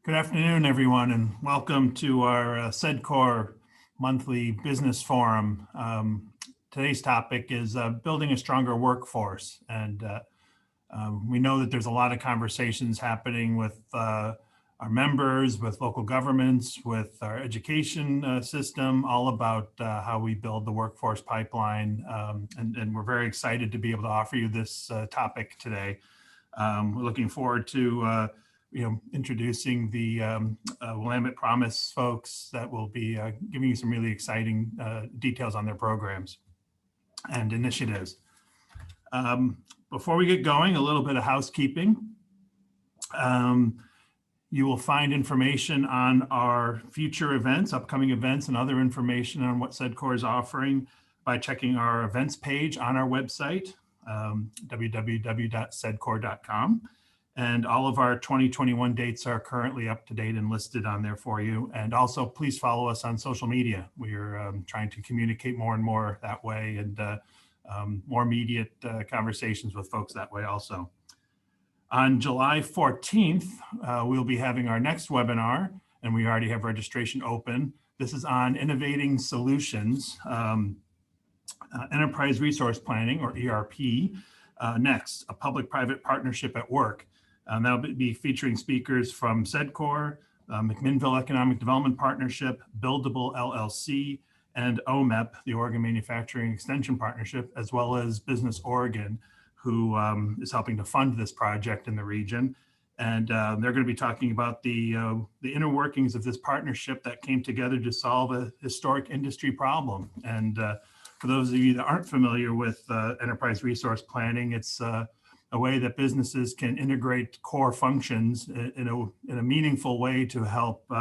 Good afternoon, everyone, and welcome to our SEDCOR monthly business forum. Today's topic is building a stronger workforce. And we know that there's a lot of conversations happening with our members, with local governments, with our education system, all about how we build the workforce pipeline. And we're very excited to be able to offer you this topic today. We're looking forward to introducing the Willamette Promise folks that will be giving you some really exciting details on their programs and initiatives. Before we get going, a little bit of housekeeping. You will find information on our future events, upcoming events, and other information on what SEDCOR is offering by checking our events page on our website, www.sedcor.com. And all of our 2021 dates are currently up to date and listed on there for you. And also, please follow us on social media. We are trying to communicate more and more that way, and more immediate conversations with folks that way also. On July 14th, we'll be having our next webinar, and we already have registration open. This is on innovating solutions, enterprise resource planning, or ERP. Next, a public-private partnership at work. That'll be featuring speakers from SEDCOR, McMinnville Economic Development Partnership, Buildable LLC, and OMEP, the Oregon Manufacturing Extension Partnership, as well as Business Oregon, who is helping to fund this project in the region. And they're going to be talking about the inner workings of this partnership that came together to solve a historic industry problem. And for those of you that aren't familiar with enterprise resource planning, it's a way that businesses can integrate core functions in a meaningful way to help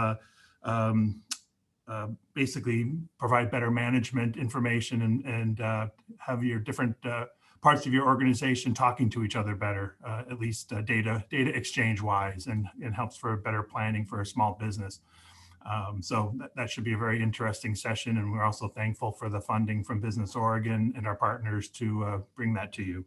basically provide better management information and have your different parts of your organization talking to each other better, at least data exchange wise, and helps for better planning for a small business. So that should be a very interesting session, and we're also thankful for the funding from Business Oregon and our partners to bring that to you.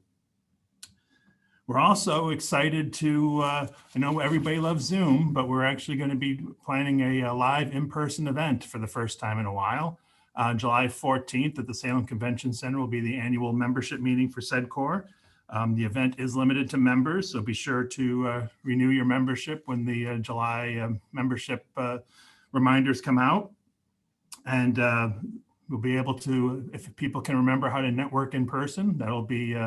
We're also excited to, I know everybody loves Zoom, but we're actually going to be planning a live in-person event for the first time in a while. July 14th at the Salem Convention Center will be the annual membership meeting for SEDCOR. The event is limited to members, so be sure to renew your membership when the July membership reminders come out. And we'll be able to, if people can remember how to network in person, that'll be,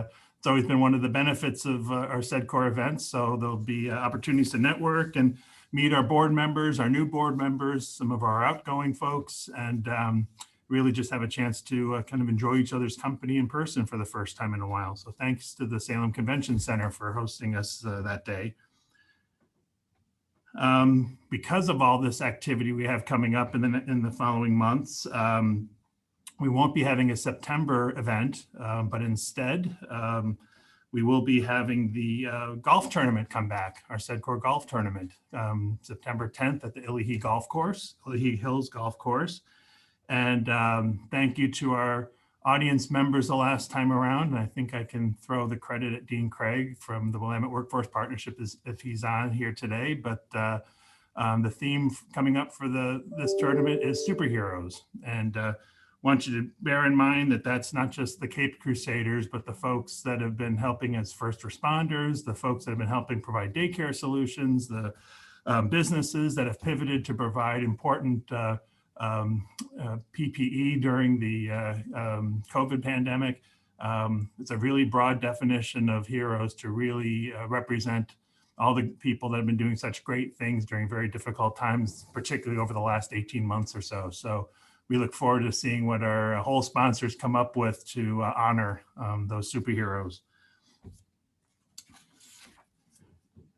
it's always been one of the benefits of our SEDCOR events. So there'll be opportunities to network and meet our board members, our new board members, some of our outgoing folks, and really just have a chance to kind of enjoy each other's company in person for the first time in a while. So thanks to the Salem Convention Center for hosting us that day. Because of all this activity we have coming up in the following months, we won't be having a September event, but instead we will be having the golf tournament come back, our SEDCOR golf tournament, September 10th at the Illahee Hills Golf Course. And thank you to our audience members the last time around. And I think I can throw the credit at Dean Craig from the Willamette Workforce Partnership if he's on here today. But the theme coming up for this tournament is superheroes. And want you to bear in mind that that's not just the Cape Crusaders, but the folks that have been helping as first responders, the folks that have been helping provide daycare solutions, the businesses that have pivoted to provide important PPE during the COVID pandemic. It's a really broad definition of heroes to really represent all the people that have been doing such great things during very difficult times, particularly over the last 18 months or so. So we look forward to seeing what our whole sponsors come up with to honor those superheroes.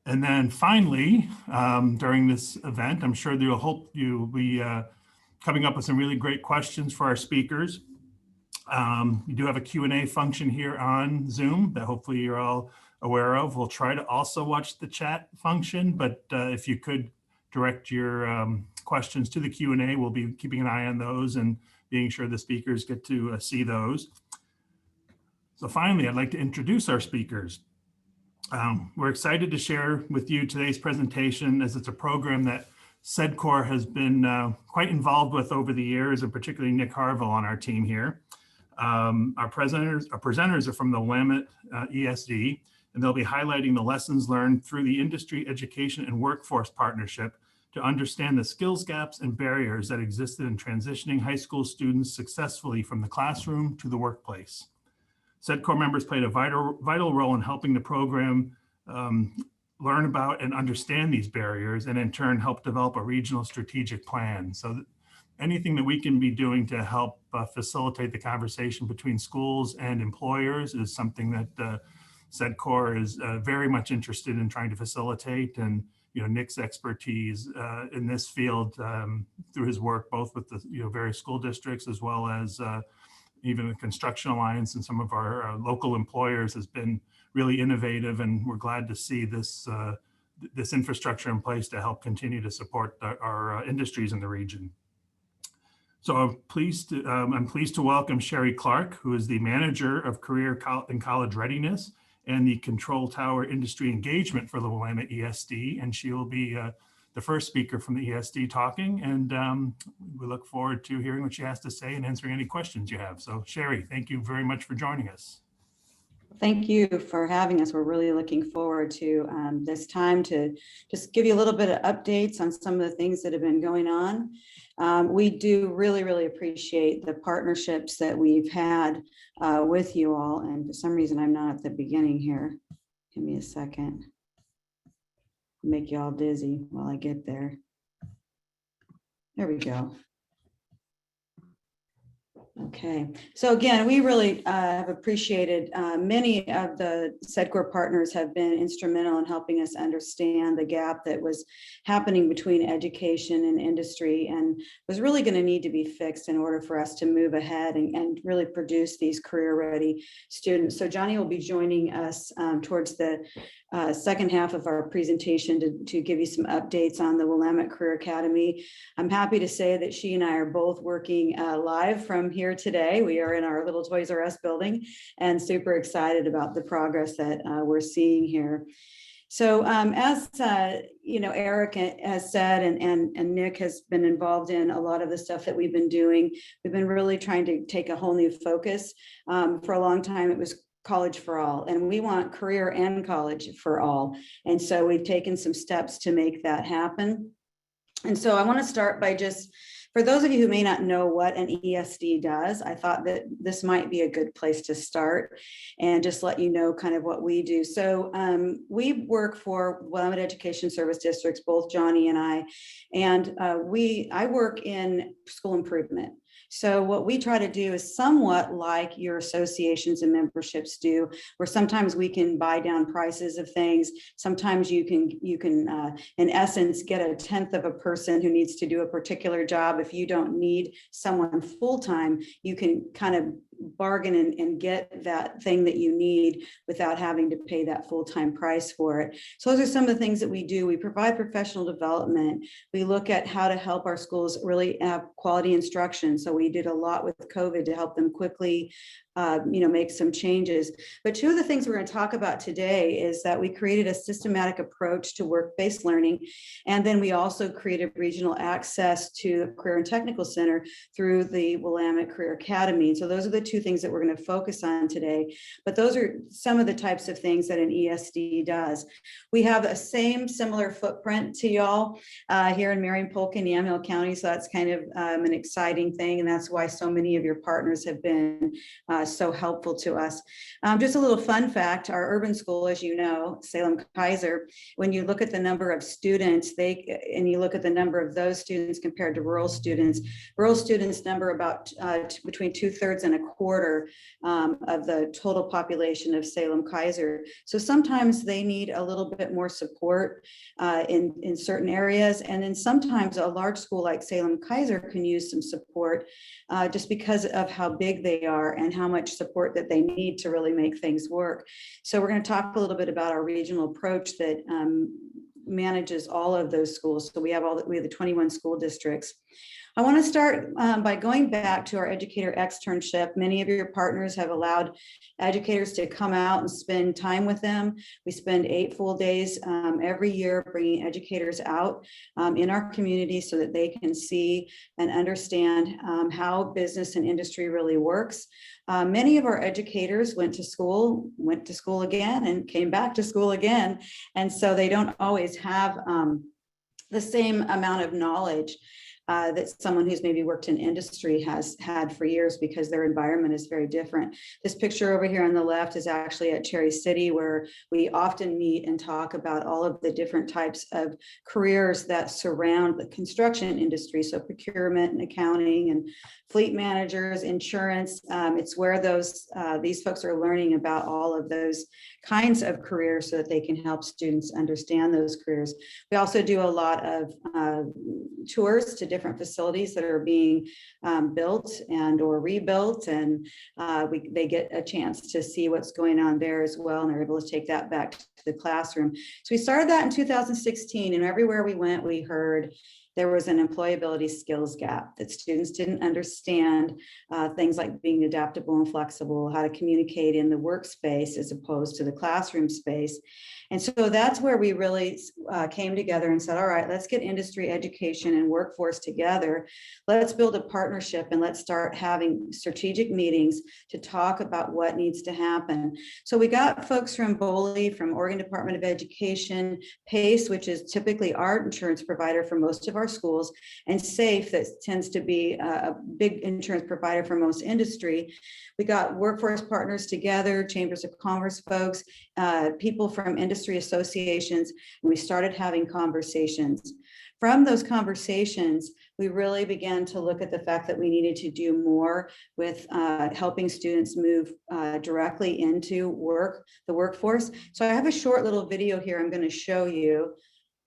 And then finally, during this event, I'm sure you'll be coming up with some really great questions for our speakers. We do have a Q&A function here on Zoom that hopefully you're all aware of. We'll try to also watch the chat function, but if you could direct your questions to the Q&A, we'll be keeping an eye on those and being sure the speakers get to see those. So finally, I'd like to introduce our speakers. We're excited to share with you today's presentation, as it's a program that SEDCOR has been quite involved with over the years, and particularly Nick Harville on our team here. Our presenters are from the Willamette ESD, and they'll be highlighting the lessons learned through the industry, education, and workforce partnership to understand the skills gaps and barriers that existed in transitioning high school students successfully from the classroom to the workplace. SEDCOR members played a vital role in helping the program learn about and understand these barriers, and in turn help develop a regional strategic plan. So anything that we can be doing to help facilitate the conversation between schools and employers is something that SEDCOR is very much interested in trying to facilitate. And Nick's expertise in this field through his work both with the various school districts as well as even the Construction Alliance and some of our local employers has been really innovative, and we're glad to see this this infrastructure in place to help continue to support our industries in the region. So I'm pleased to welcome Sherry Clark, who is the Manager of Career and College Readiness and the Control Tower Industry Engagement for the Willamette ESD, and she will be the first speaker from the ESD talking, and we look forward to hearing what she has to say and answering any questions you have. So Sherry, thank you very much for joining us. Thank you for having us. We're really looking forward to this time to just give you a little bit of updates on some of the things that have been going on. We do really appreciate the partnerships that we've had with you all. And for some reason, I'm not at the beginning here. Give me a second. Make you all dizzy while I get there. There we go. Okay, so again, we really have appreciated many of the SEDCOR partners have been instrumental in helping us understand the gap that was happening between education and industry and was really going to need to be fixed in order for us to move ahead and really produce these career ready students. So Johnny will be joining us towards the second half of our presentation to give you some updates on the Willamette Career Academy. I'm happy to say that she and I are both working live from here today. We are in our little Toys R Us building and super excited about the progress that we're seeing here. So as Eric has said, and Nick has been involved in a lot of the stuff that we've been doing, we've been really trying to take a whole new focus. For a long time, it was college for all, and we want career and college for all. And so we've taken some steps to make that happen. And so I want to start by just, for those of you who may not know what an ESD does, I thought that this might be a good place to start and just let you know kind of what we do. So we work for Willamette Education Service Districts, both Johnny and I, and I work in school improvement. So what we try to do is somewhat like your associations and memberships do, where sometimes we can buy down prices of things. Sometimes you can in essence get a tenth of a person who needs to do a particular job. If you don't need someone full-time, you can kind of bargain and get that thing that you need without having to pay that full-time price for it. So those are some of the things that we do. We provide professional development. We look at how to help our schools really have quality instruction. So we did a lot with COVID to help them quickly make some changes. But two of the things we're going to talk about today is that we created a systematic approach to work-based learning. And then we also created regional access to the Career and Technical Center through the Willamette Career Academy. So those are the two things that we're going to focus on today. But those are some of the types of things that an ESD does. We have a similar footprint to y'all here in Marion, Polk, and Yamhill County. So that's kind of an exciting thing. And that's why so many of your partners have been so helpful to us. Just a little fun fact, our urban school, as you know, Salem Kaiser, when you look at the number of students, and you look at the number of those students compared to rural students number about between 2/3 and 1/4 of the total population of Salem Kaiser. So sometimes they need a little bit more support in certain areas. And then sometimes a large school like Salem Kaiser can use some support just because of how big they are and how much support that they need to really make things work. So we're going to talk a little bit about our regional approach that manages all of those schools. So we have the 21 school districts. I want to start by going back to our educator externship. Many of your partners have allowed educators to come out and spend time with them. We spend 8 full days every year bringing educators out in our community so that they can see and understand how business and industry really works. Many of our educators went to school again, and came back to school again. And so they don't always have the same amount of knowledge that someone who's maybe worked in industry has had for years, because their environment is very different. This picture over here on the left is actually at Cherry City, where we often meet and talk about all of the different types of careers that surround the construction industry. So procurement and accounting and fleet managers, insurance. It's where these folks are learning about all of those kinds of careers so that they can help students understand those careers. We also do a lot of tours to different facilities that are being built and or rebuilt, and they get a chance to see what's going on there as well, and they're able to take that back to the classroom. So we started that in 2016, and everywhere we went, we heard there was an employability skills gap, that students didn't understand things like being adaptable and flexible, how to communicate in the workspace as opposed to the classroom space. And so that's where we really came together and said, all right, let's get industry, education, and workforce together. Let's build a partnership and let's start having strategic meetings to talk about what needs to happen. So we got folks from BOLI, from Oregon Department of Education, PACE, which is typically our insurance provider for most of our schools, and SAFE, that tends to be a big insurance provider for most industry. We got workforce partners together, chambers of commerce folks, people from industry associations, and we started having conversations. From those conversations, we really began to look at the fact that we needed to do more with helping students move directly into the workforce. So I have a short little video here I'm going to show you.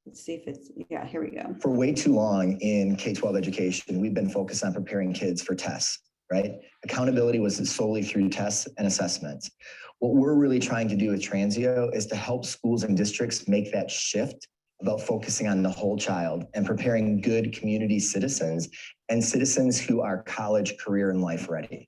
Let's see if it's, yeah, here we go. For way too long in K-12 education, we've been focused on preparing kids for tests, right? Accountability was solely through tests and assessments. What we're really trying to do with Transio is to help schools and districts make that shift about focusing on the whole child and preparing good community citizens and citizens who are college, career, and life ready.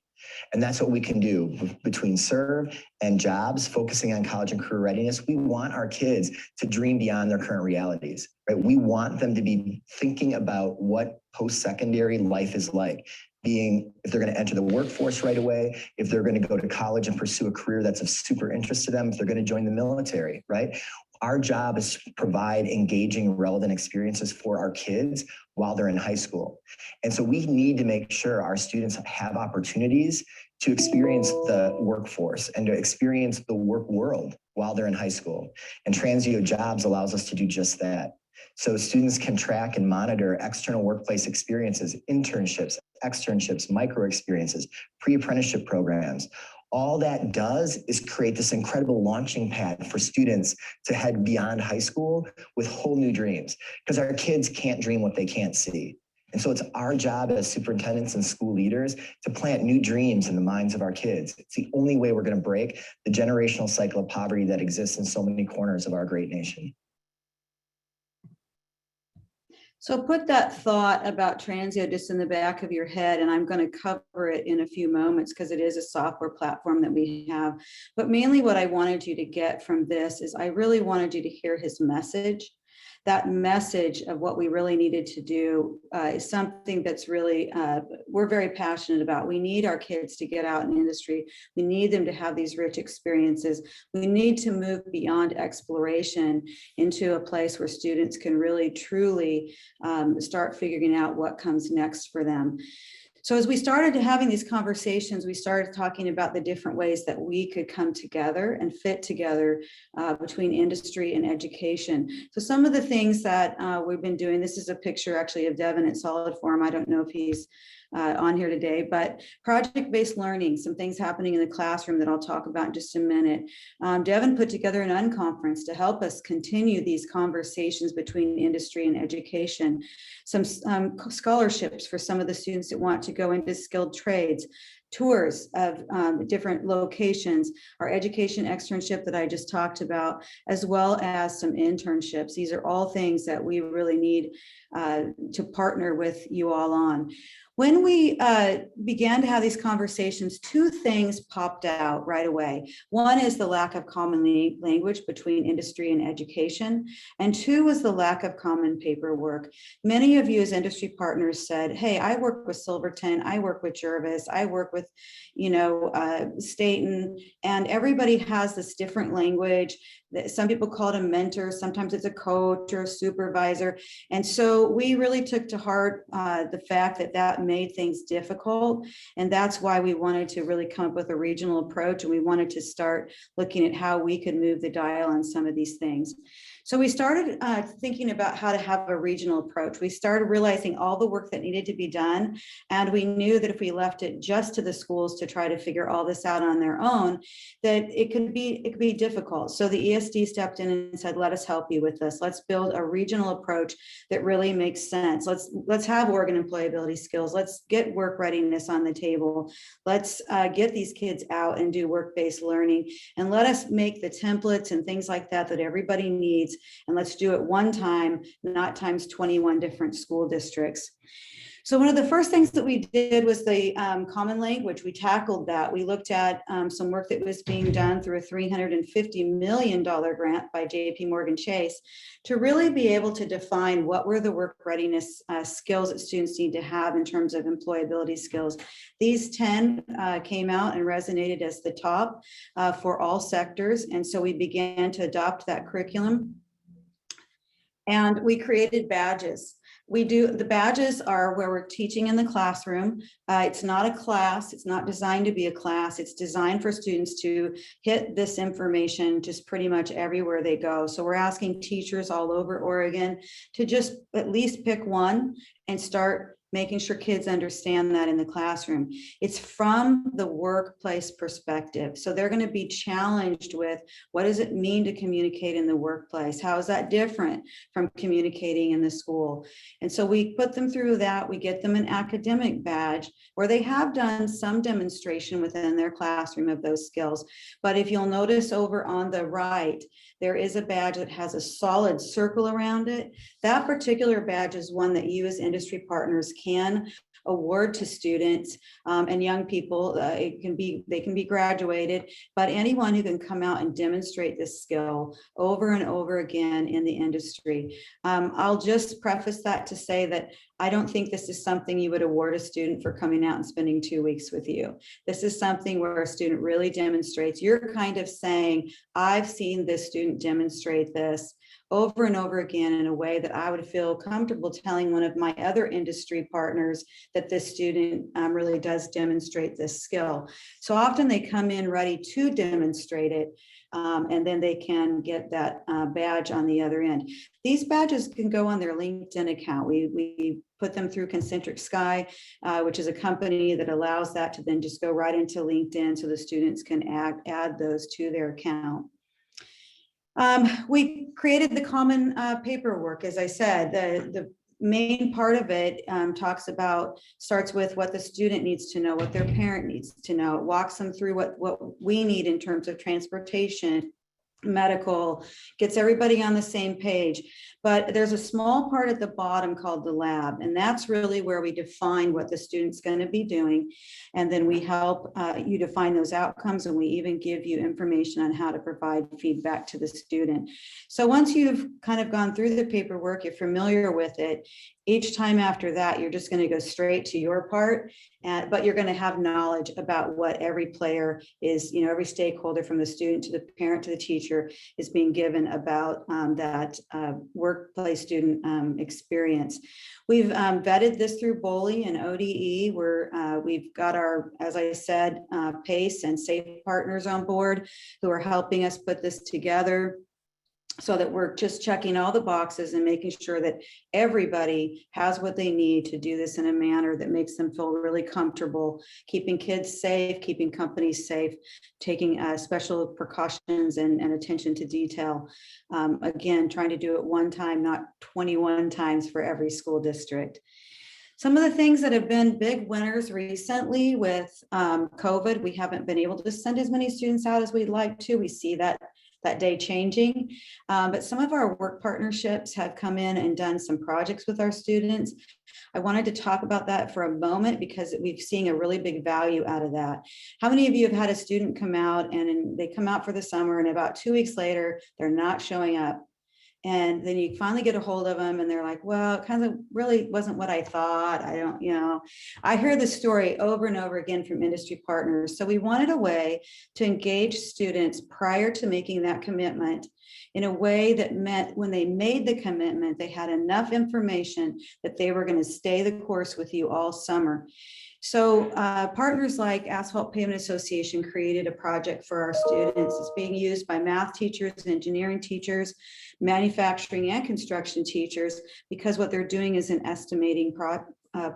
And that's what we can do between SERVE and jobs, focusing on college and career readiness. We want our kids to dream beyond their current realities, right? We want them to be thinking about what post-secondary life is like, being if they're going to enter the workforce right away, if they're going to go to college and pursue a career that's of super interest to them, if they're going to join the military, right? Our job is to provide engaging, relevant experiences for our kids while they're in high school. And so we need to make sure our students have opportunities to experience the workforce and to experience the work world while they're in high school. And Transeo Jobs allows us to do just that. So students can track and monitor external workplace experiences, internships, externships, micro experiences, pre-apprenticeship programs. All that does is create this incredible launching pad for students to head beyond high school with whole new dreams, because our kids can't dream what they can't see. And so it's our job as superintendents and school leaders to plant new dreams in the minds of our kids. It's the only way we're going to break the generational cycle of poverty that exists in so many corners of our great nation. So put that thought about Transio just in the back of your head, and I'm going to cover it in a few moments because it is a software platform that we have. But mainly what I wanted you to get from this is I really wanted you to hear his message. That message of what we really needed to do is something that's really, we're very passionate about. We need our kids to get out in industry. We need them to have these rich experiences. We need to move beyond exploration into a place where students can really, truly start figuring out what comes next for them. So as we started having these conversations, we started talking about the different ways that we could come together and fit together between industry and education. So some of the things that we've been doing, this is a picture actually of Devin at Solid Form. I don't know if he's on here today, but project-based learning, some things happening in the classroom that I'll talk about in just a minute. Devin put together an unconference to help us continue these conversations between industry and education. Some scholarships for some of the students that want to go into skilled trades. tours of different locations, our education externship that I just talked about, as well as some internships. These are all things that we really need to partner with you all on. When we began to have these conversations, two things popped out right away. One is the lack of common language between industry and education, and two was the lack of common paperwork. Many of you as industry partners said, hey, I work with Silverton, I work with Jervis, I work with, Staten, and everybody has this different language. Some people call it a mentor, sometimes it's a coach or a supervisor. And so we really took to heart the fact that that made things difficult. And that's why we wanted to really come up with a regional approach. And we wanted to start looking at how we could move the dial on some of these things. So we started thinking about how to have a regional approach. We started realizing all the work that needed to be done. And we knew that if we left it just to the schools to try to figure all this out on their own, that it could be difficult. So the ESD stepped in and said, let us help you with this. Let's build a regional approach that really makes sense. Let's have Oregon Employability Skills. Let's get work readiness on the table. Let's get these kids out and do work-based learning, and let us make the templates and things like that that everybody needs. And let's do it one time, not times 21 different school districts. So one of the first things that we did was the common language. We tackled that. We looked at some work that was being done through a $350 million grant by JP Morgan Chase to really be able to define what were the work readiness skills that students need to have in terms of employability skills. These 10 came out and resonated as the top for all sectors. And so we began to adopt that curriculum. And we created badges. The badges are where we're teaching in the classroom. It's not a class. It's not designed to be a class. It's designed for students to hit this information just pretty much everywhere they go. So we're asking teachers all over Oregon to just at least pick one and start making sure kids understand that in the classroom. It's from the workplace perspective. So they're going to be challenged with, what does it mean to communicate in the workplace? How is that different from communicating in the school? And so we put them through that. We get them an academic badge where they have done some demonstration within their classroom of those skills. But if you'll notice over on the right, there is a badge that has a solid circle around it. That particular badge is one that you as industry partners can award to students and young people. They can be graduated, but anyone who can come out and demonstrate this skill over and over again in the industry. I'll just preface that to say that I don't think this is something you would award a student for coming out and spending 2 weeks with you. This is something where a student really demonstrates. You're kind of saying, I've seen this student demonstrate this over and over again in a way that I would feel comfortable telling one of my other industry partners that this student really does demonstrate this skill. So often they come in ready to demonstrate it, and then they can get that badge on the other end. These badges can go on their LinkedIn account. We put them through Concentric Sky, which is a company that allows that to then just go right into LinkedIn so the students can add those to their account. We created the common paperwork. As I said, the main part of it starts with what the student needs to know, what their parent needs to know. It walks them through what we need in terms of transportation, medical, gets everybody on the same page. But there's a small part at the bottom called the lab, and that's really where we define what the student's going to be doing. And then we help you define those outcomes, and we even give you information on how to provide feedback to the student. So once you've kind of gone through the paperwork, you're familiar with it, each time after that, you're just going to go straight to your part, but you're going to have knowledge about what every player is, every stakeholder from the student to the parent to the teacher is being given about that workplace student experience. We've vetted this through BOLI and ODE, where we've got our, as I said, PACE and SAFE partners on board who are helping us put this together, so that we're just checking all the boxes and making sure that everybody has what they need to do this in a manner that makes them feel really comfortable, keeping kids safe, keeping companies safe, taking special precautions and attention to detail. Again, trying to do it one time, not 21 times for every school district. Some of the things that have been big winners recently with COVID, we haven't been able to send as many students out as we'd like to. We see that day changing, but some of our work partnerships have come in and done some projects with our students. I wanted to talk about that for a moment because we've seen a really big value out of that. How many of you have had a student come out and they come out for the summer and about 2 weeks later, they're not showing up? And then you finally get a hold of them and they're like, well, it kind of really wasn't what I thought. I don't, I hear the story over and over again from industry partners. So we wanted a way to engage students prior to making that commitment in a way that meant when they made the commitment, they had enough information that they were going to stay the course with you all summer. So partners like Asphalt Pavement Association created a project for our students. It's being used by math teachers, engineering teachers, manufacturing and construction teachers, because what they're doing is an estimating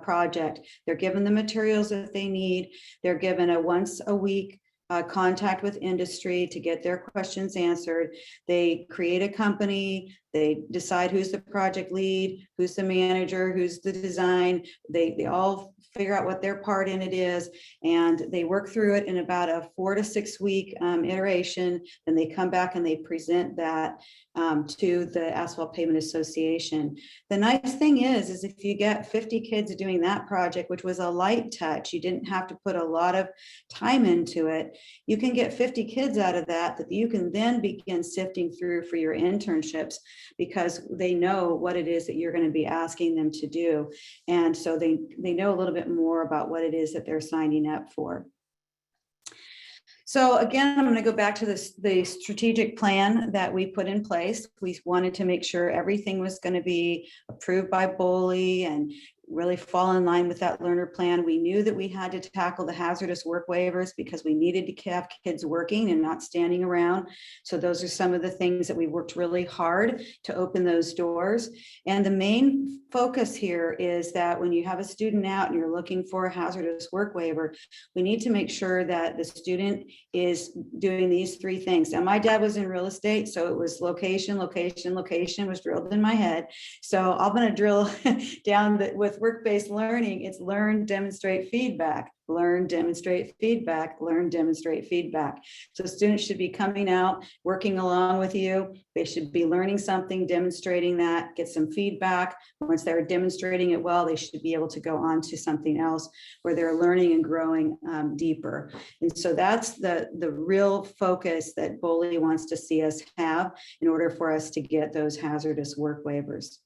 project. They're given the materials that they need. They're given a once a week contact with industry to get their questions answered. They create a company. They decide who's the project lead, who's the manager, who's the design. They all figure out what their part in it is, and they work through it in about a 4 to 6 week iteration. Then they come back and they present that to the Asphalt Pavement Association. The nice thing is if you get 50 kids doing that project, which was a light touch, you didn't have to put a lot of time into it. You can get 50 kids out of that you can then begin sifting through for your internships, because they know what it is that you're going to be asking them to do. And so they know a little bit more about what it is that they're signing up for. So again, I'm going to go back to the strategic plan that we put in place. We wanted to make sure everything was going to be approved by BOLI and really fall in line with that learner plan. We knew that we had to tackle the hazardous work waivers because we needed to have kids working and not standing around. So those are some of the things that we worked really hard to open those doors. And the main focus here is that when you have a student out and you're looking for a hazardous work waiver, we need to make sure that the student is doing these 3 things. Now, my dad was in real estate, so it was location, location, location was drilled in my head. So I'm going to drill down with work-based learning. It's learn, demonstrate, feedback. Learn, demonstrate, feedback, learn, demonstrate, feedback. So students should be coming out, working along with you. They should be learning something, demonstrating that, get some feedback. Once they're demonstrating it well, they should be able to go on to something else where they're learning and growing deeper. And so that's the real focus that BOLI wants to see us have in order for us to get those hazardous work waivers.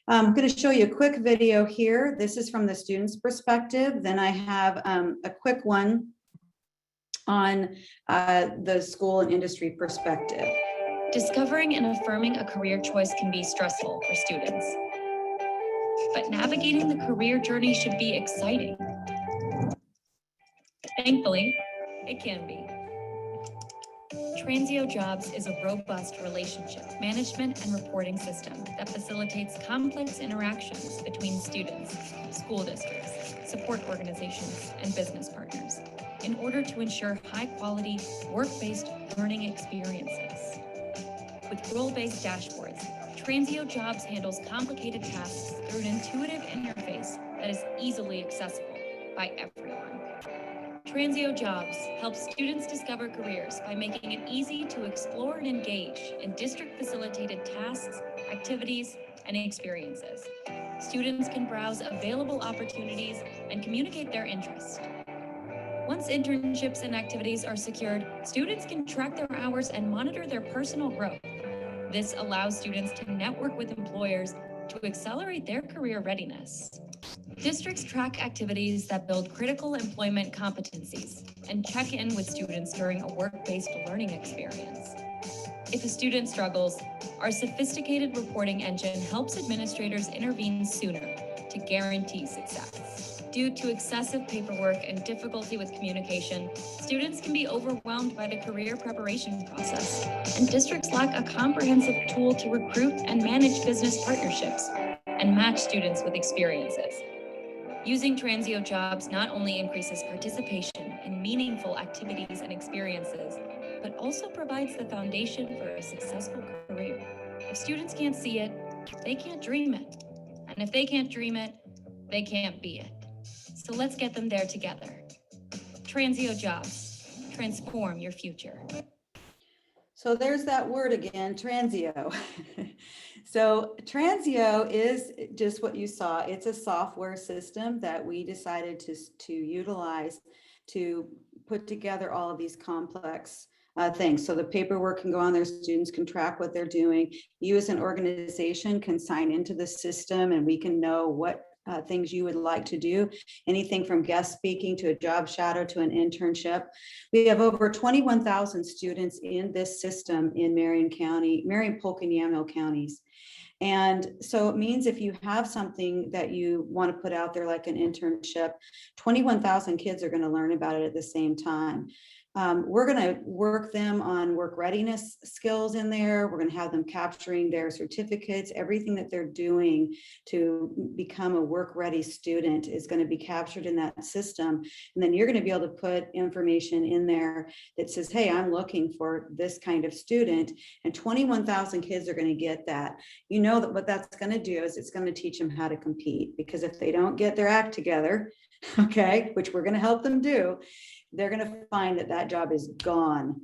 I'm going to show you a quick video here. This is from the student's perspective. Then I have a quick one on the school and industry perspective. Discovering and affirming a career choice can be stressful for students, but navigating the career journey should be exciting. Thankfully, it can be. Transio Jobs is a robust relationship management and reporting system that facilitates complex interactions between students, school districts, support organizations, and business partners in order to ensure high-quality, work-based learning experiences. With role-based dashboards, Transio Jobs handles complicated tasks through an intuitive interface that is easily accessible by everyone. Transio Jobs helps students discover careers by making it easy to explore and engage in district-facilitated tasks, activities, and experiences. Students can browse available opportunities and communicate their interests. Once internships and activities are secured, students can track their hours and monitor their personal growth. This allows students to network with employers to accelerate their career readiness. Districts track activities that build critical employment competencies and check in with students during a work-based learning experience. If a student struggles, our sophisticated reporting engine helps administrators intervene sooner to guarantee success. Due to excessive paperwork and difficulty with communication, students can be overwhelmed by the career preparation process, and districts lack a comprehensive tool to recruit and manage business partnerships and match students with experiences. Using Transio Jobs not only increases participation in meaningful activities and experiences, but also provides the foundation for a successful career. If students can't see it, they can't dream it. And if they can't dream it, they can't be it. So let's get them there together. Transio Jobs, transform your future. So there's that word again, Transio. So Transio is just what you saw. It's a software system that we decided to utilize to put together all of these complex things. So the paperwork can go on there, students can track what they're doing. You as an organization can sign into the system and we can know what things you would like to do, anything from guest speaking to a job shadow to an internship. We have over 21,000 students in this system in Marion County, Marion, Polk, and Yamhill counties. And so it means if you have something that you want to put out there, like an internship, 21,000 kids are going to learn about it at the same time. We're going to work them on work readiness skills in there. We're going to have them capturing their certificates. Everything that they're doing to become a work ready student is going to be captured in that system. And then you're going to be able to put information in there that says, hey, I'm looking for this kind of student. And 21,000 kids are going to get that. You know that what that's going to do is it's going to teach them how to compete, because if they don't get their act together, okay, which we're going to help them do, they're going to find that that job is gone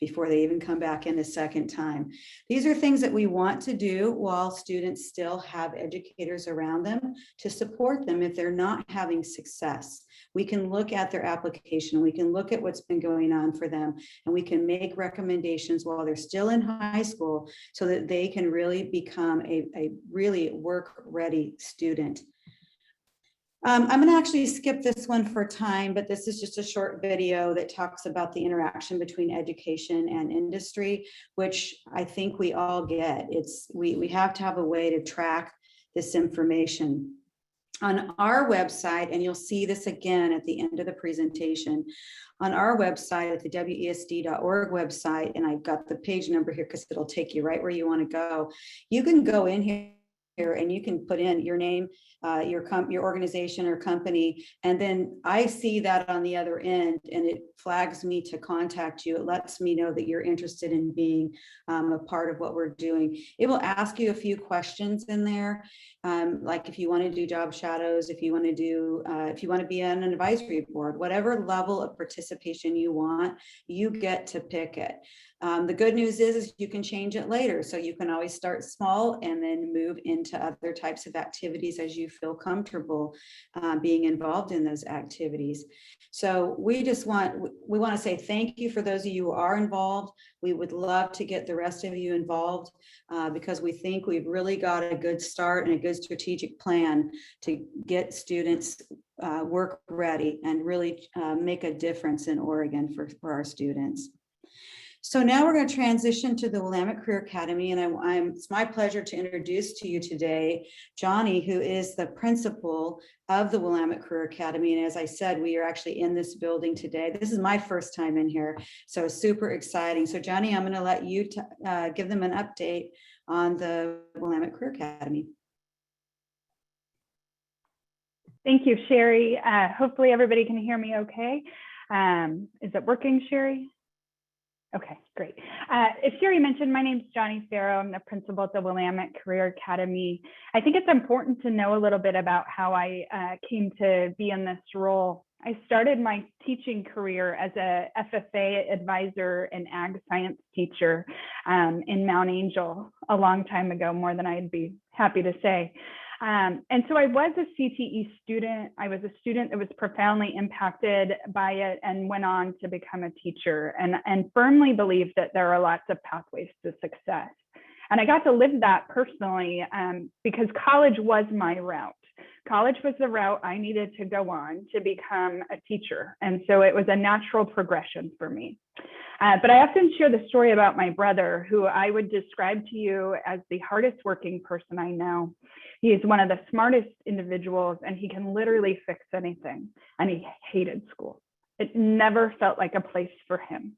before they even come back in a second time. These are things that we want to do while students still have educators around them to support them if they're not having success. We can look at their application, we can look at what's been going on for them, and we can make recommendations while they're still in high school so that they can really become a really work-ready student. I'm going to actually skip this one for time, but this is just a short video that talks about the interaction between education and industry, which I think we all get. We have to have a way to track this information. On our website, and you'll see this again at the end of the presentation, on our website at the WESD.org website, and I've got the page number here because it'll take you right where you want to go. You can go in here and you can put in your name, your organization or company, and then I see that on the other end and it flags me to contact you. It lets me know that you're interested in being a part of what we're doing. It will ask you a few questions in there, like if you want to do job shadows, if you want to be on an advisory board, whatever level of participation you want, you get to pick it. The good news is you can change it later. So you can always start small and then move into other types of activities as you feel comfortable being involved in those activities. So we want to say thank you for those of you who are involved. We would love to get the rest of you involved because we think we've really got a good start and a good strategic plan to get students work ready and really make a difference in Oregon for our students. So now we're going to transition to the Willamette Career Academy, and it's my pleasure to introduce to you today Johnny, who is the principal of the Willamette Career Academy. And as I said, we are actually in this building today. This is my first time in here, so super exciting. So Johnny, I'm going to let you give them an update on the Willamette Career Academy. Thank you, Sherry. Hopefully everybody can hear me okay. Is it working, Sherry? Okay, great. As Sherry mentioned, my name is Johnny Farrow. I'm the principal at the Willamette Career Academy. I think it's important to know a little bit about how I came to be in this role. I started my teaching career as a FFA advisor and ag science teacher in Mount Angel a long time ago, more than I'd be happy to say. And so I was a CTE student. I was a student that was profoundly impacted by it and went on to become a teacher and firmly believe that there are lots of pathways to success. And I got to live that personally because college was my route. College was the route I needed to go on to become a teacher. And so it was a natural progression for me. But I often share the story about my brother, who I would describe to you as the hardest working person I know. He is one of the smartest individuals and he can literally fix anything. And he hated school. It never felt like a place for him.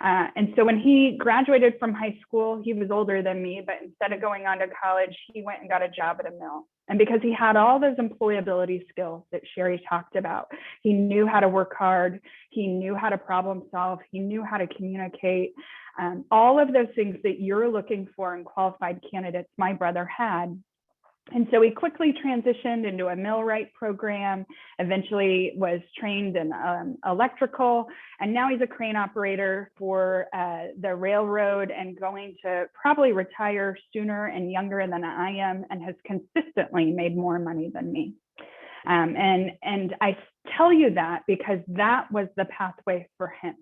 And so when he graduated from high school, he was older than me, but instead of going on to college, he went and got a job at a mill. And because he had all those employability skills that Sherry talked about, he knew how to work hard, he knew how to problem solve, he knew how to communicate. All of those things that you're looking for in qualified candidates, my brother had. And so he quickly transitioned into a millwright program, eventually was trained in electrical, and now he's a crane operator for the railroad and going to probably retire sooner and younger than I am, and has consistently made more money than me. And I tell you that because that was the pathway for him.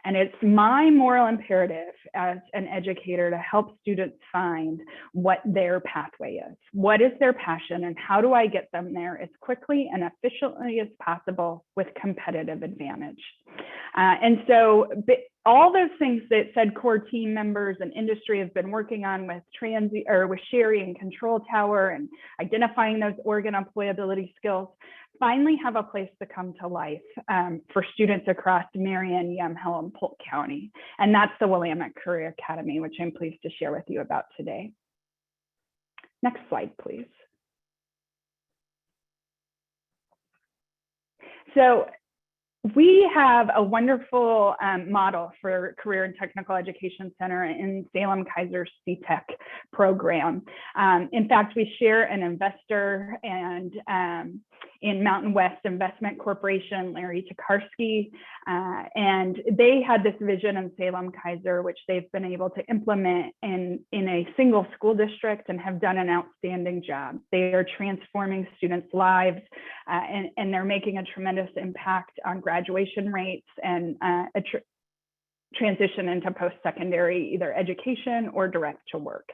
And it's my moral imperative as an educator to help students find what their pathway is. What is their passion, and how do I get them there as quickly and efficiently as possible with competitive advantage? And so all those things that SEDCOR team members and industry have been working on with Transio, or with Sherry and Control Tower, and identifying those Oregon employability skills, finally have a place to come to life for students across Marion, Yamhill, and Polk County. And that's the Willamette Career Academy, which I'm pleased to share with you about today. Next slide, please. So we have a wonderful model for Career and Technical Education Center in Salem-Keiser's CTech program. In fact, we share an investor and in Mountain West Investment Corporation, Larry Tokarski, and they had this vision in Salem-Keiser, which they've been able to implement in a single school district and have done an outstanding job. They are transforming students' lives and they're making a tremendous impact on graduation rates and transition into post-secondary, either education or direct to work.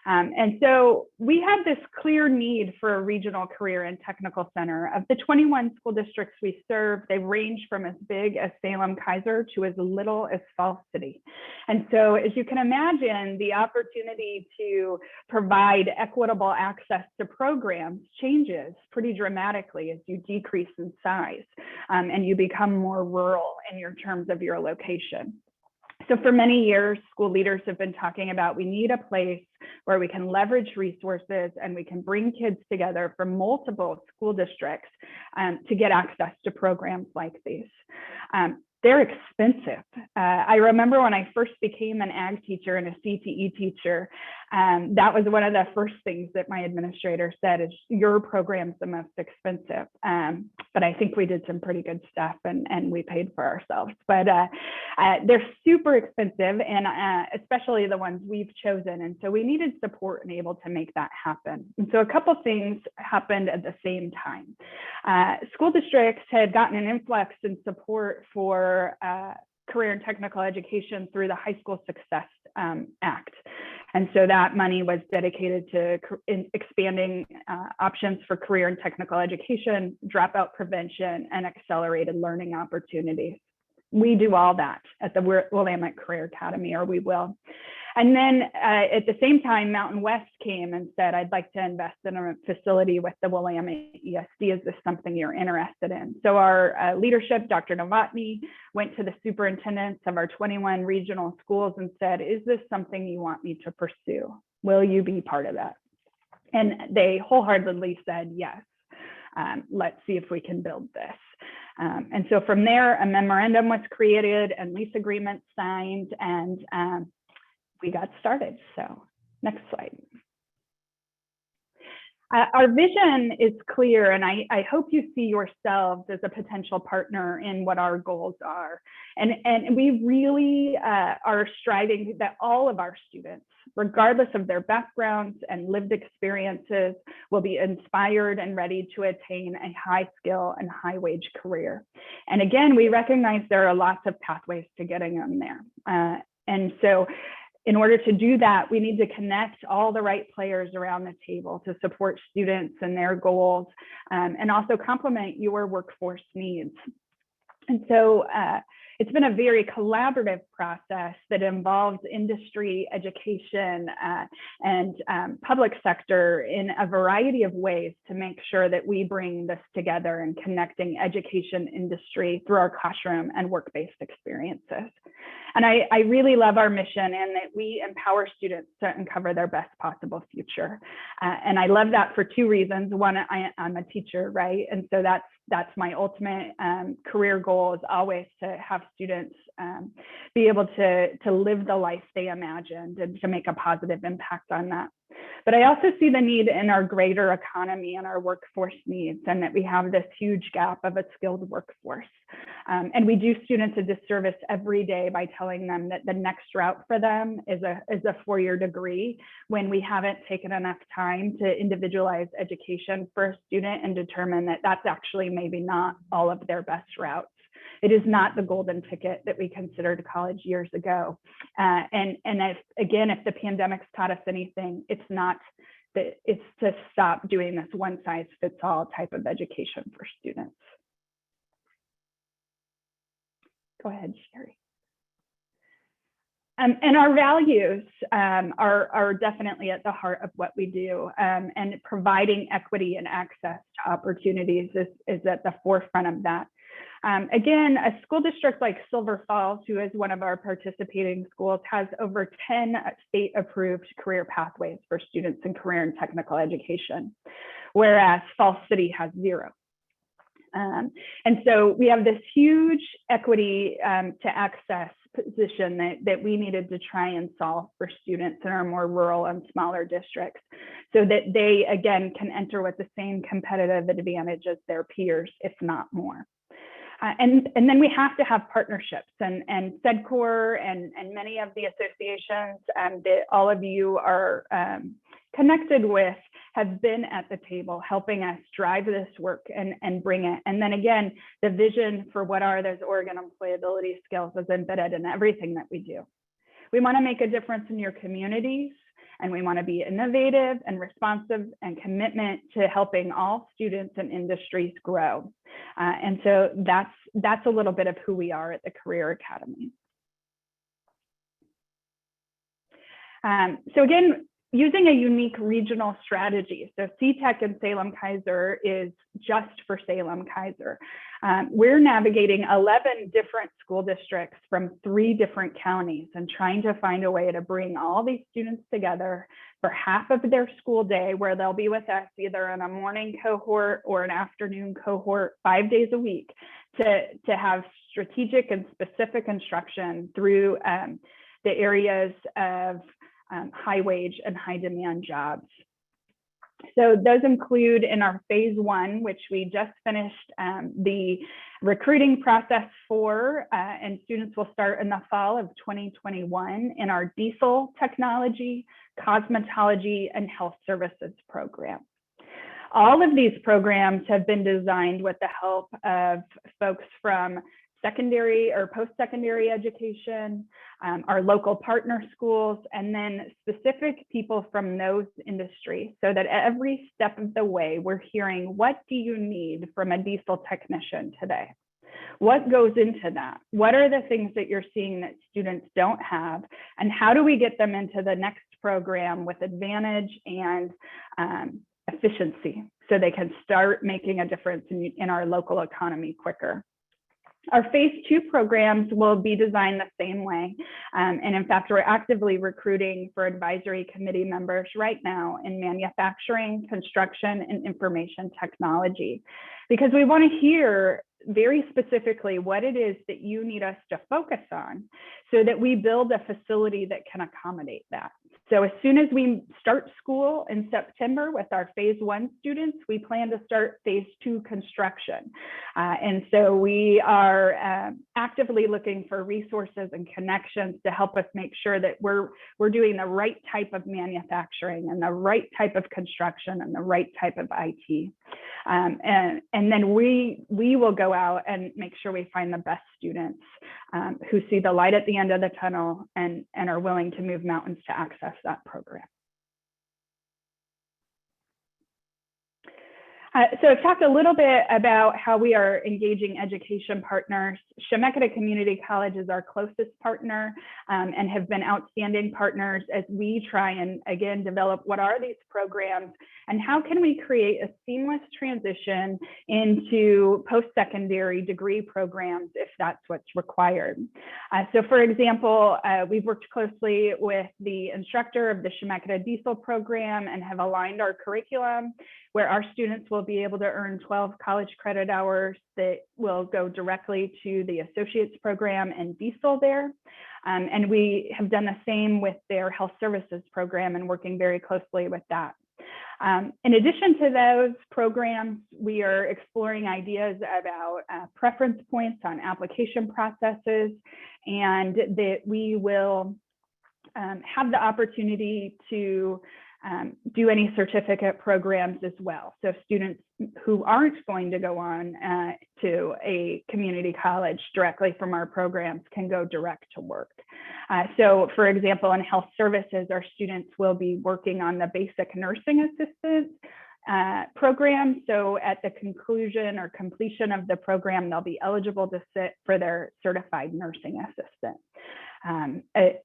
And so we have this clear need for a regional career and technical center. Of the 21 school districts we serve, they range from as big as Salem-Keiser to as little as Falls City. And so as you can imagine, the opportunity to provide equitable access to programs changes pretty dramatically as you decrease in size and you become more rural in your terms of your location. So for many years, school leaders have been talking about we need a place where we can leverage resources and we can bring kids together from multiple school districts to get access to programs like these. They're expensive. I remember when I first became an ag teacher and a CTE teacher, that was one of the first things that my administrator said is your program's the most expensive. But I think we did some pretty good stuff and we paid for ourselves. But they're super expensive, and especially the ones we've chosen. And so we needed support and able to make that happen. And so a couple things happened at the same time. School districts had gotten an influx in support for career and technical education through the High School Success Act. And so that money was dedicated to expanding options for career and technical education, dropout prevention, and accelerated learning opportunities. We do all that at the Willamette Career Academy, or we will. And then at the same time, Mountain West came and said, I'd like to invest in a facility with the Willamette ESD. Is this something you're interested in? So our leadership, Dr. Novotny, went to the superintendents of our 21 regional schools and said, is this something you want me to pursue? Will you be part of that? And they wholeheartedly said, yes. Let's see if we can build this. And so from there, a memorandum was created and lease agreements signed, and we got started. So next slide. Our vision is clear, and I hope you see yourselves as a potential partner in what our goals are. And we really are striving that all of our students, regardless of their backgrounds and lived experiences, will be inspired and ready to attain a high skill and high wage career. And again, we recognize there are lots of pathways to getting them there. And so in order to do that, we need to connect all the right players around the table to support students and their goals, and also complement your workforce needs. And so it's been a very collaborative process that involves industry, education, and public sector in a variety of ways to make sure that we bring this together and connecting education industry through our classroom and work-based experiences. And I really love our mission and that we empower students to uncover their best possible future. And I love that for two reasons. One, I'm a teacher, right? And so that's my ultimate career goal, is always to have students be able to live the life they imagined and to make a positive impact on that. But I also see the need in our greater economy and our workforce needs, and that we have this huge gap of a skilled workforce. And we do students a disservice every day by telling them that the next route for them is a four-year degree, when we haven't taken enough time to individualize education for a student and determine that that's actually maybe not all of their best routes. It is not the golden ticket that we considered college years ago. And if the pandemic's taught us anything, it's to stop doing this one size fits all type of education for students. Go ahead, Sherry. And our values are definitely at the heart of what we do, and providing equity and access to opportunities is at the forefront of that. Again, a school district like Silver Falls, who is one of our participating schools, has over 10 state-approved career pathways for students in career and technical education, whereas Falls City has 0. And so we have this huge equity to access position that we needed to try and solve for students in our more rural and smaller districts, so that they, again, can enter with the same competitive advantage as their peers, if not more. And then we have to have partnerships, and SEDCOR and many of the associations that all of you are connected with have been at the table helping us drive this work and bring it. And then again, the vision for what are those Oregon employability skills is embedded in everything that we do. We want to make a difference in your communities, and we want to be innovative and responsive and commitment to helping all students and industries grow. And so that's a little bit of who we are at the Career Academy. So again, using a unique regional strategy. So CTech in Salem-Keizer is just for Salem-Keizer. We're navigating 11 different school districts from 3 different counties and trying to find a way to bring all these students together for half of their school day, where they'll be with us either in a morning cohort or an afternoon cohort 5 days a week, to have strategic and specific instruction through the areas of high wage and high demand jobs. So those include in our phase 1, which we just finished the recruiting process for, and students will start in the fall of 2021 in our diesel technology, cosmetology, and health services program. All of these programs have been designed with the help of folks from secondary or post-secondary education, our local partner schools, and then specific people from those industries, so that every step of the way we're hearing, what do you need from a diesel technician today? What goes into that? What are the things that you're seeing that students don't have? And how do we get them into the next program with advantage and efficiency, so they can start making a difference in our local economy quicker? Our phase 2 programs will be designed the same way. And in fact, we're actively recruiting for advisory committee members right now in manufacturing, construction, and information technology, because we want to hear very specifically what it is that you need us to focus on, so that we build a facility that can accommodate that. So as soon as we start school in September with our phase 1 students, we plan to start phase 2 construction. And so we are actively looking for resources and connections to help us make sure that we're doing the right type of manufacturing and the right type of construction and the right type of IT. And then we will go out and make sure we find the best students who see the light at the end of the tunnel and are willing to move mountains to access that program. So I've talked a little bit about how we are engaging education partners. Chemeketa Community College is our closest partner and have been outstanding partners as we try and, again, develop what are these programs and how can we create a seamless transition into post-secondary degree programs if that's what's required. So for example, we've worked closely with the instructor of the Chemeketa Diesel program and have aligned our curriculum, where our students will be able to earn 12 college credit hours that will go directly to the associate's program and diesel there. And we have done the same with their health services program and working very closely with that. In addition to those programs, we are exploring ideas about preference points on application processes, and that we will have the opportunity to do any certificate programs as well. So students who aren't going to go on to a community college directly from our programs can go direct to work. So for example, in health services, our students will be working on the basic nursing assistant program. So at the conclusion or completion of the program, they'll be eligible to sit for their certified nursing assistant.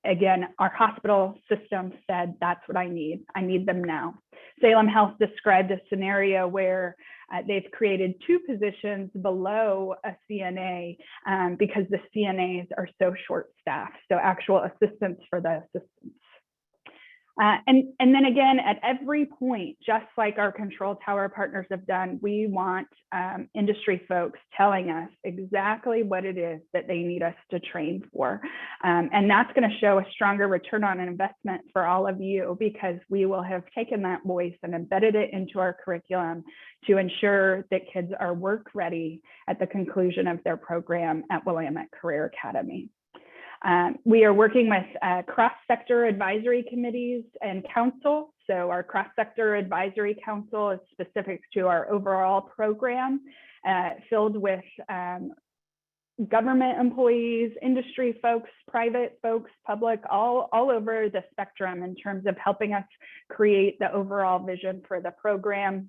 Again, our hospital system said, that's what I need. I need them now. Salem Health described a scenario where they've created 2 positions below a CNA because the CNAs are so short-staffed, so actual assistants for the assistants. And then again, at every point, just like our control tower partners have done, we want industry folks telling us exactly what it is that they need us to train for. And that's going to show a stronger return on investment for all of you, because we will have taken that voice and embedded it into our curriculum to ensure that kids are work ready at the conclusion of their program at Willamette Career Academy. We are working with cross-sector advisory committees and council. So our cross-sector advisory council is specific to our overall program, filled with government employees, industry folks, private folks, public, all over the spectrum in terms of helping us create the overall vision for the program.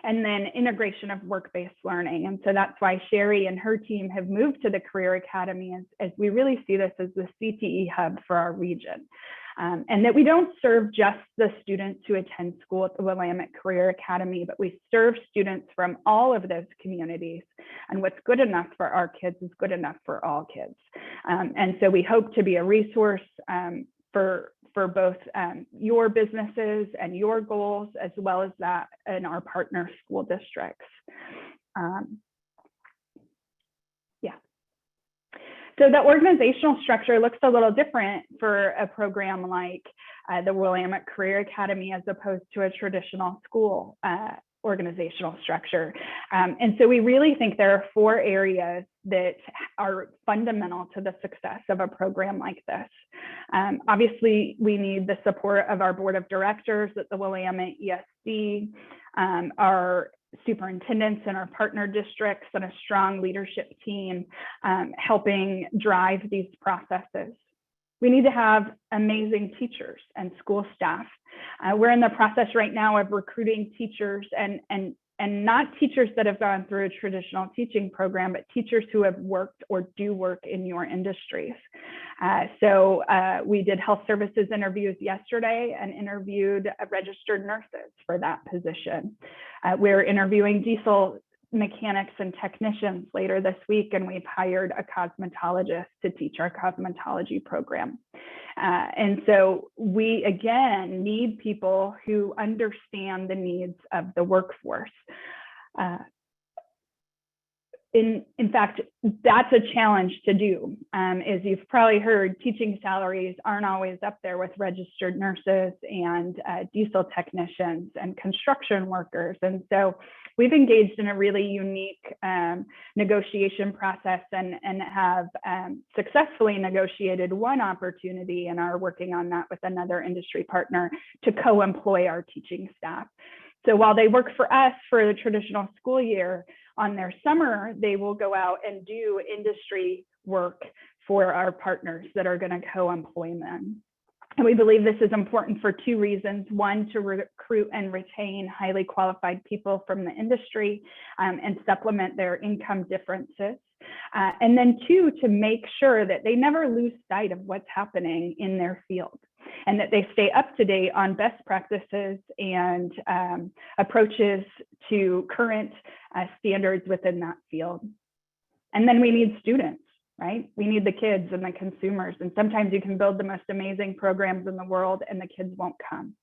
And then integration of work-based learning. And so that's why Sherry and her team have moved to the Career Academy, as we really see this as the CTE hub for our region. And that we don't serve just the students who attend school at the Willamette Career Academy, but we serve students from all of those communities. And what's good enough for our kids is good enough for all kids. And so we hope to be a resource for both your businesses and your goals, as well as that in our partner school districts. So the organizational structure looks a little different for a program like the Willamette Career Academy, as opposed to a traditional school organizational structure. And so we really think there are 4 areas that are fundamental to the success of a program like this. Obviously, we need the support of our board of directors at the Willamette ESD, our superintendents in our partner districts, and a strong leadership team helping drive these processes. We need to have amazing teachers and school staff. We're in the process right now of recruiting teachers, and not teachers that have gone through a traditional teaching program, but teachers who have worked or do work in your industries. So we did health services interviews yesterday and interviewed registered nurses for that position. We're interviewing diesel mechanics and technicians later this week, and we've hired a cosmetologist to teach our cosmetology program. And so we, again, need people who understand the needs of the workforce. In fact, that's a challenge to do. As you've probably heard, teaching salaries aren't always up there with registered nurses and diesel technicians and construction workers. And so we've engaged in a really unique negotiation process and have successfully negotiated one opportunity, and are working on that with another industry partner to co-employ our teaching staff. So while they work for us for the traditional school year, on their summer, they will go out and do industry work for our partners that are going to co-employ them. And we believe this is important for 2 reasons. 1, to recruit and retain highly qualified people from the industry and supplement their income differences. And then 2, to make sure that they never lose sight of what's happening in their field, and that they stay up to date on best practices and approaches to current standards within that field. And then we need students, right? We need the kids and the consumers. And sometimes you can build the most amazing programs in the world and the kids won't come.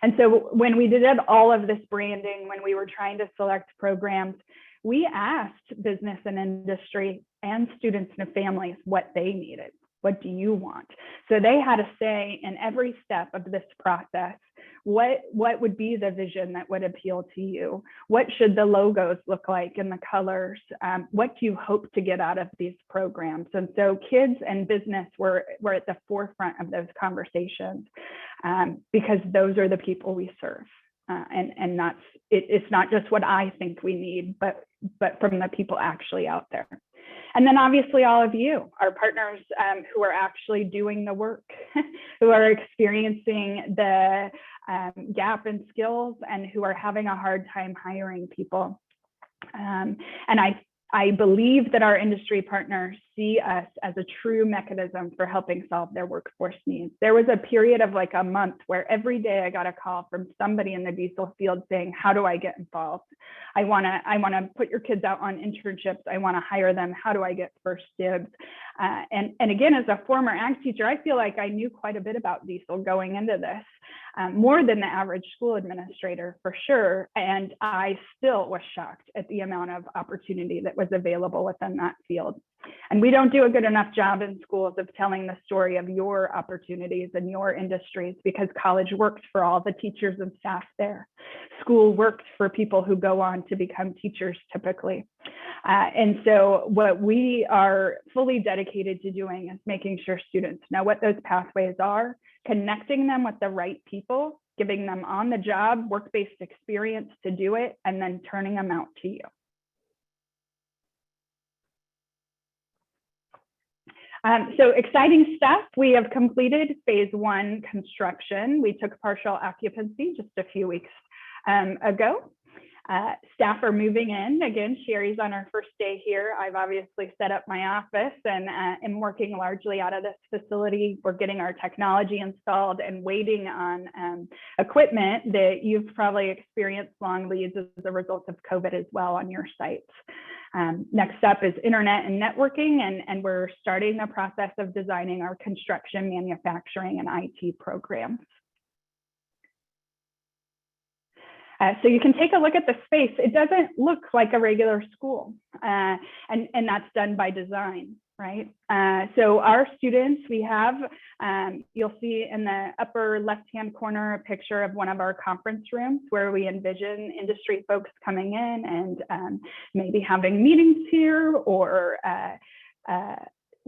And so when we did all of this branding, when we were trying to select programs, we asked business and industry and students and families what they needed. What do you want? So they had a say in every step of this process. What would be the vision that would appeal to you? What should the logos look like and the colors? What do you hope to get out of these programs? And so kids and business were at the forefront of those conversations because those are the people we serve. And it's not just what I think we need, but from the people actually out there. And then obviously all of you, our partners who are actually doing the work, who are experiencing the gap in skills and who are having a hard time hiring people. And I believe that our industry partners see us as a true mechanism for helping solve their workforce needs. There was a period of like a month where every day I got a call from somebody in the diesel field saying, how do I get involved? I wanna put your kids out on internships. I wanna hire them. How do I get first dibs? And again, as a former ag teacher, I feel like I knew quite a bit about diesel going into this, more than the average school administrator for sure. And I still was shocked at the amount of opportunity that was available within that field. And we don't do a good enough job in schools of telling the story of your opportunities and your industries, because college works for all the teachers and staff there. School works for people who go on to become teachers typically. And so what we are fully dedicated to doing is making sure students know what those pathways are, connecting them with the right people, giving them on-the-job work-based experience to do it, and then turning them out to you. So exciting stuff. We have completed phase 1 construction. We took partial occupancy just a few weeks ago. Staff are moving in. Again, Sherry's on her first day here. I've obviously set up my office and am working largely out of this facility. We're getting our technology installed and waiting on equipment that you've probably experienced long leads as a result of COVID as well on your sites. Next up is internet and networking, and we're starting the process of designing our construction, manufacturing, and IT programs. So you can take a look at the space. It doesn't look like a regular school, and that's done by design, right? So our students, we have, you'll see in the upper left-hand corner a picture of one of our conference rooms where we envision industry folks coming in and maybe having meetings here, or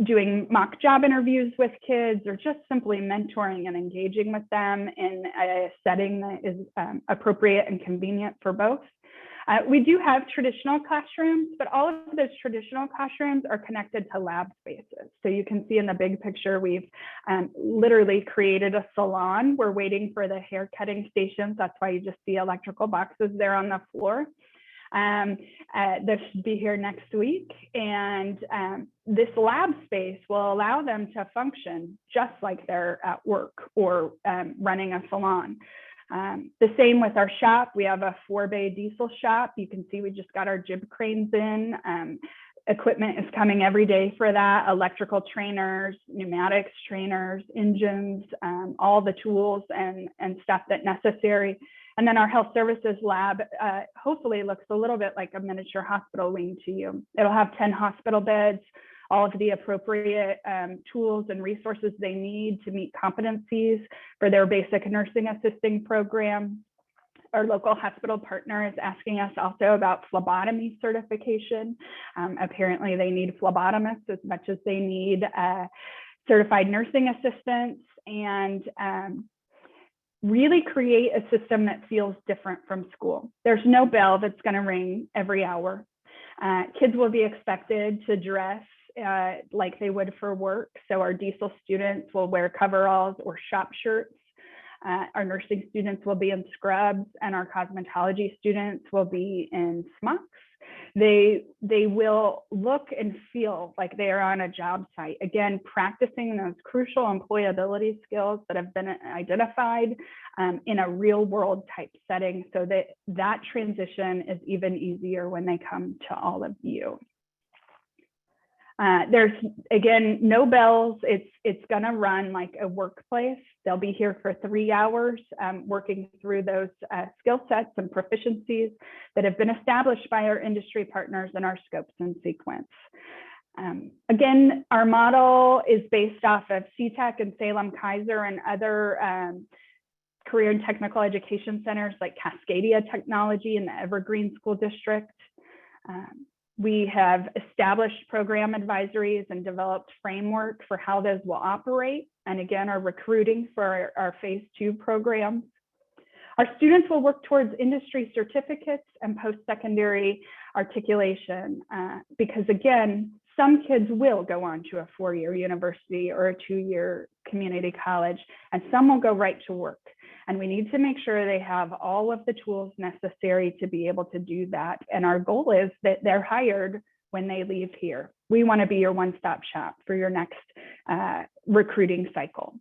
doing mock job interviews with kids, or just simply mentoring and engaging with them in a setting that is appropriate and convenient for both. We do have traditional classrooms, but all of those traditional classrooms are connected to lab spaces. So you can see in the big picture, we've literally created a salon. We're waiting for the hair cutting stations. That's why you just see electrical boxes there on the floor. This should be here next week, and this lab space will allow them to function just like they're at work or running a salon. The same with our shop. We have a 4-bay diesel shop. You can see we just got our jib cranes in. Equipment is coming every day for that. Electrical trainers, pneumatics trainers, engines, all the tools and stuff that's necessary. And then our health services lab hopefully looks a little bit like a miniature hospital wing to you. It'll have 10 hospital beds, all of the appropriate tools and resources they need to meet competencies for their basic nursing assisting program. Our local hospital partner is asking us also about phlebotomy certification. Apparently they need phlebotomists as much as they need certified nursing assistants, and really create a system that feels different from school. There's no bell that's going to ring every hour. Kids will be expected to dress like they would for work. So our diesel students will wear coveralls or shop shirts. Our nursing students will be in scrubs, and our cosmetology students will be in smocks. They will look and feel like they are on a job site. Again, practicing those crucial employability skills that have been identified in a real world type setting, so that transition is even easier when they come to all of you. There's, again, no bells. It's gonna run like a workplace. They'll be here for 3 hours working through those skill sets and proficiencies that have been established by our industry partners in our scopes and sequence. Again, our model is based off of CTech and Salem Kaiser and other career and technical education centers like Cascadia Technology in the Evergreen School District. We have established program advisories and developed framework for how those will operate. And again, are recruiting for our phase 2 programs. Our students will work towards industry certificates and post-secondary articulation because again, some kids will go on to a 4-year university or a 2-year community college, and some will go right to work. And we need to make sure they have all of the tools necessary to be able to do that. And our goal is that they're hired when they leave here. We want to be your one-stop shop for your next recruiting cycle.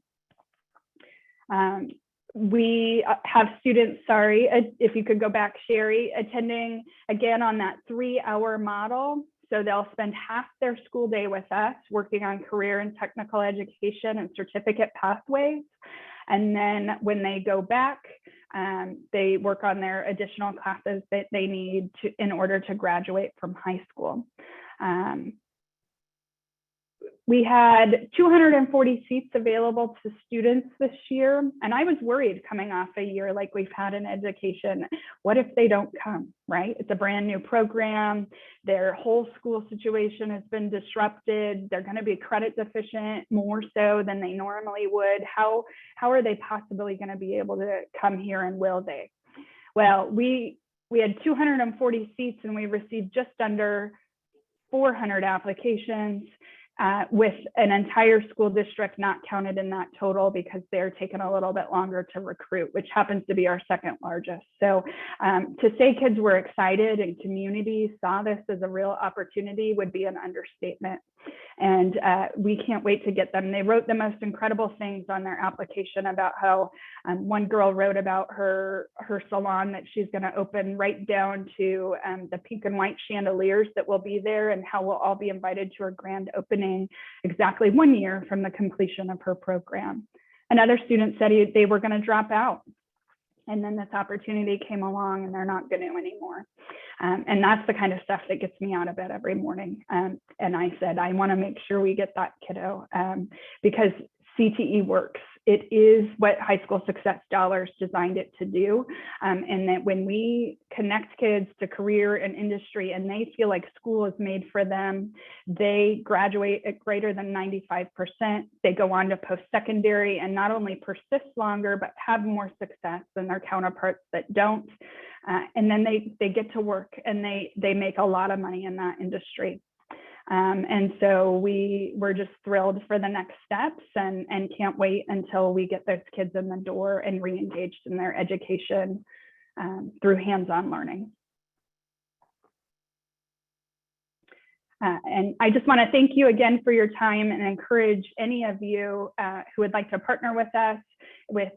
We have students, sorry, if you could go back, Sherry, attending again on that 3-hour model. So they'll spend half their school day with us working on career and technical education and certificate pathways. And then when they go back, they work on their additional classes that they need in order to graduate from high school. We had 240 seats available to students this year. And I was worried coming off a year like we've had in education. What if they don't come, right? It's a brand new program. Their whole school situation has been disrupted. They're going to be credit deficient more so than they normally would. How are they possibly going to be able to come here, and will they? Well, we had 240 seats and we received just under 400 applications. With an entire school district not counted in that total because they're taking a little bit longer to recruit, which happens to be our second largest. So to say kids were excited and communities saw this as a real opportunity would be an understatement. And we can't wait to get them. They wrote the most incredible things on their application about how one girl wrote about her salon that she's going to open right down to the pink and white chandeliers that will be there, and how we'll all be invited to her grand opening exactly 1 year from the completion of her program. Another student said they were going to drop out. And then this opportunity came along and they're not going to anymore. And that's the kind of stuff that gets me out of bed every morning. And I said, I want to make sure we get that kiddo because CTE works. It is what high school success dollars designed it to do. And that when we connect kids to career and industry and they feel like school is made for them, they graduate at greater than 95%. They go on to post-secondary and not only persist longer, but have more success than their counterparts that don't. And then they get to work and they make a lot of money in that industry. And so we're just thrilled for the next steps and can't wait until we get those kids in the door and re-engaged in their education through hands-on learning. And I just want to thank you again for your time and encourage any of you who would like to partner with us with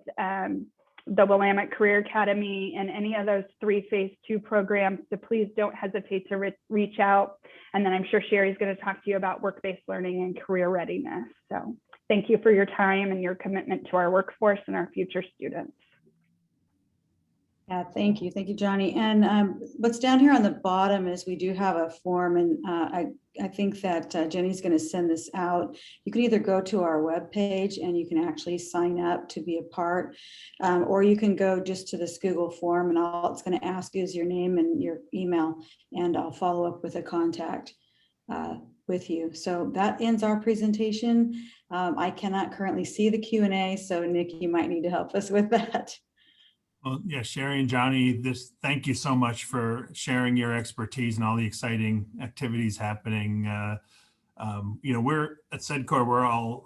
the Willamette Career Academy and any of those 3 phase 2 programs, so please don't hesitate to reach out. And then I'm sure Sherry's going to talk to you about work-based learning and career readiness. So thank you for your time and your commitment to our workforce and our future students. Yeah, thank you. Thank you, Johnny. And what's down here on the bottom is we do have a form, and I think that Jenny's going to send this out. You can either go to our webpage and you can actually sign up to be a part, or you can go just to this Google form, and all it's going to ask you is your name and your email, and I'll follow up with a contact with you. So that ends our presentation. I cannot currently see the Q&A, so Nick, you might need to help us with that. Well, yeah, Sherry and Johnny, thank you so much for sharing your expertise and all the exciting activities happening. We're at SEDCOR, we're all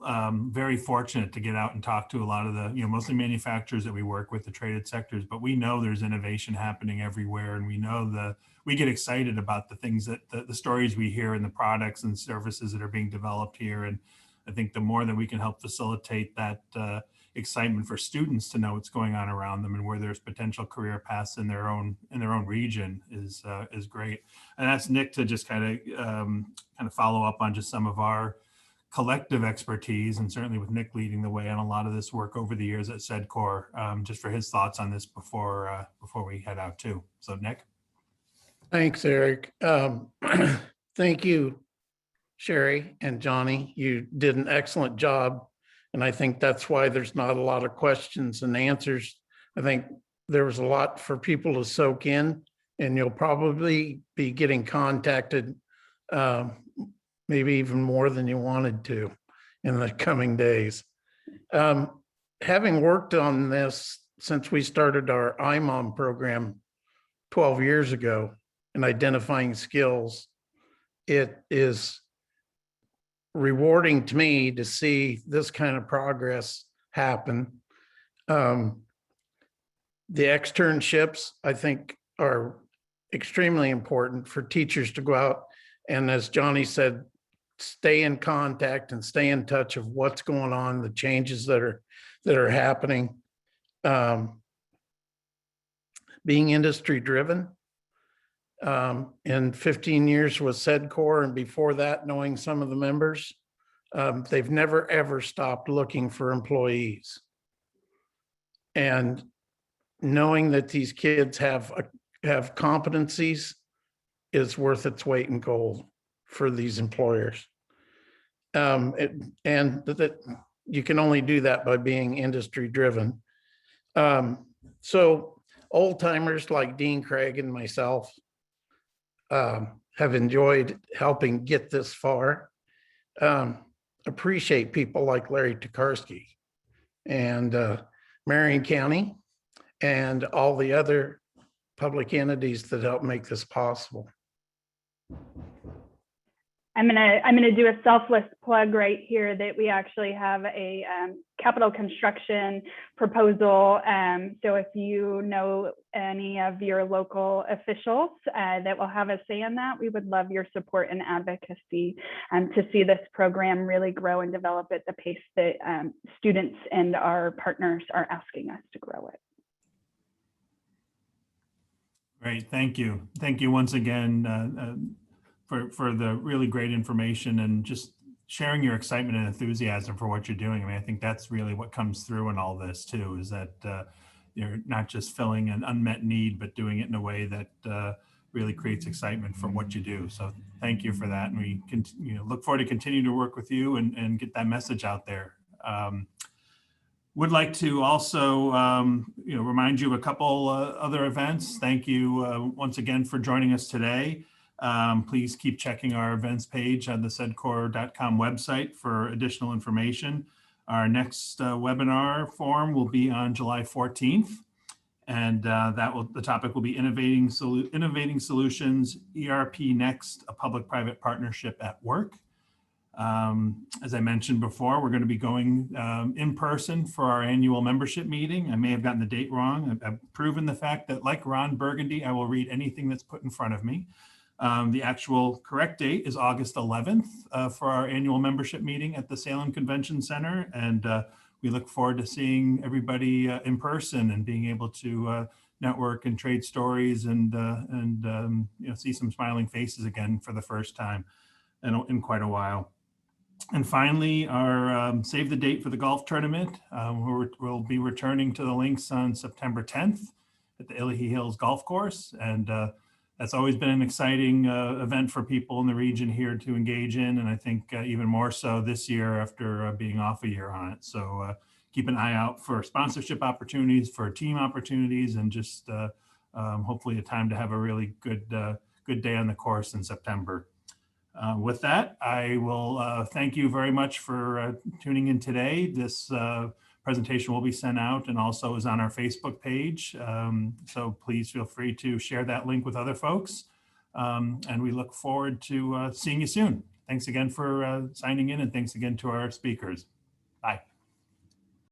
very fortunate to get out and talk to a lot of the, mostly manufacturers that we work with, the traded sectors, but we know there's innovation happening everywhere. And we know we get excited about the things that the stories we hear and the products and services that are being developed here. And I think the more that we can help facilitate that excitement for students to know what's going on around them and where there's potential career paths in their own region is great. And that's Nick to just kind of follow up on just some of our collective expertise, and certainly with Nick leading the way on a lot of this work over the years at SEDCOR, just for his thoughts on this before we head out too. So Nick. Thanks, Eric. Thank you, Sherry and Johnny. You did an excellent job. And I think that's why there's not a lot of questions and answers. I think there was a lot for people to soak in, and you'll probably be getting contacted maybe even more than you wanted to in the coming days. Having worked on this since we started our IMOM program 12 years ago in identifying skills, it is rewarding to me to see this kind of progress happen. The externships, I think, are extremely important for teachers to go out and, as Johnny said, stay in contact and stay in touch of what's going on, the changes that are happening. Being industry driven. In 15 years with SEDCOR, and before that, knowing some of the members, they've never ever stopped looking for employees. And knowing that these kids have competencies is worth its weight in gold for these employers. And that you can only do that by being industry driven. So old timers like Dean Craig and myself have enjoyed helping get this far. Appreciate people like Larry Tokarski and Marion County and all the other public entities that help make this possible. I'm gonna do a selfless plug right here that we actually have a capital construction proposal. So if you know any of your local officials that will have a say in that, we would love your support and advocacy to see this program really grow and develop at the pace that students and our partners are asking us to grow it. Great, thank you. Thank you once again for the really great information and just sharing your excitement and enthusiasm for what you're doing. I mean, I think that's really what comes through in all this too, is that you're not just filling an unmet need, but doing it in a way that really creates excitement for what you do. So thank you for that. And we can, look forward to continue to work with you and get that message out there. Would like to also, remind you of a couple other events. Thank you once again for joining us today. Please keep checking our events page on the SEDCOR.com website for additional information. Our next webinar forum will be on July 14th, and the topic will be innovating solutions, ERP Next, a public-private partnership at work. As I mentioned before, we're going to be going in person for our annual membership meeting. I may have gotten the date wrong. I've proven the fact that, like Ron Burgundy, I will read anything that's put in front of me. The actual correct date is August 11th for our annual membership meeting at the Salem Convention Center. And we look forward to seeing everybody in person and being able to network and trade stories and see some smiling faces again for the first time in quite a while. And finally, our save the date for the golf tournament. We'll be returning to the links on September 10th at the Illahee Hills Golf Course. And that's always been an exciting event for people in the region here to engage in. And I think even more so this year after being off a year on it. So keep an eye out for sponsorship opportunities, for team opportunities, and just hopefully a time to have a really good day on the course in September. With that, I will thank you very much for tuning in today. This presentation will be sent out and also is on our Facebook page. So please feel free to share that link with other folks. And we look forward to seeing you soon. Thanks again for signing in, and thanks again to our speakers. Bye.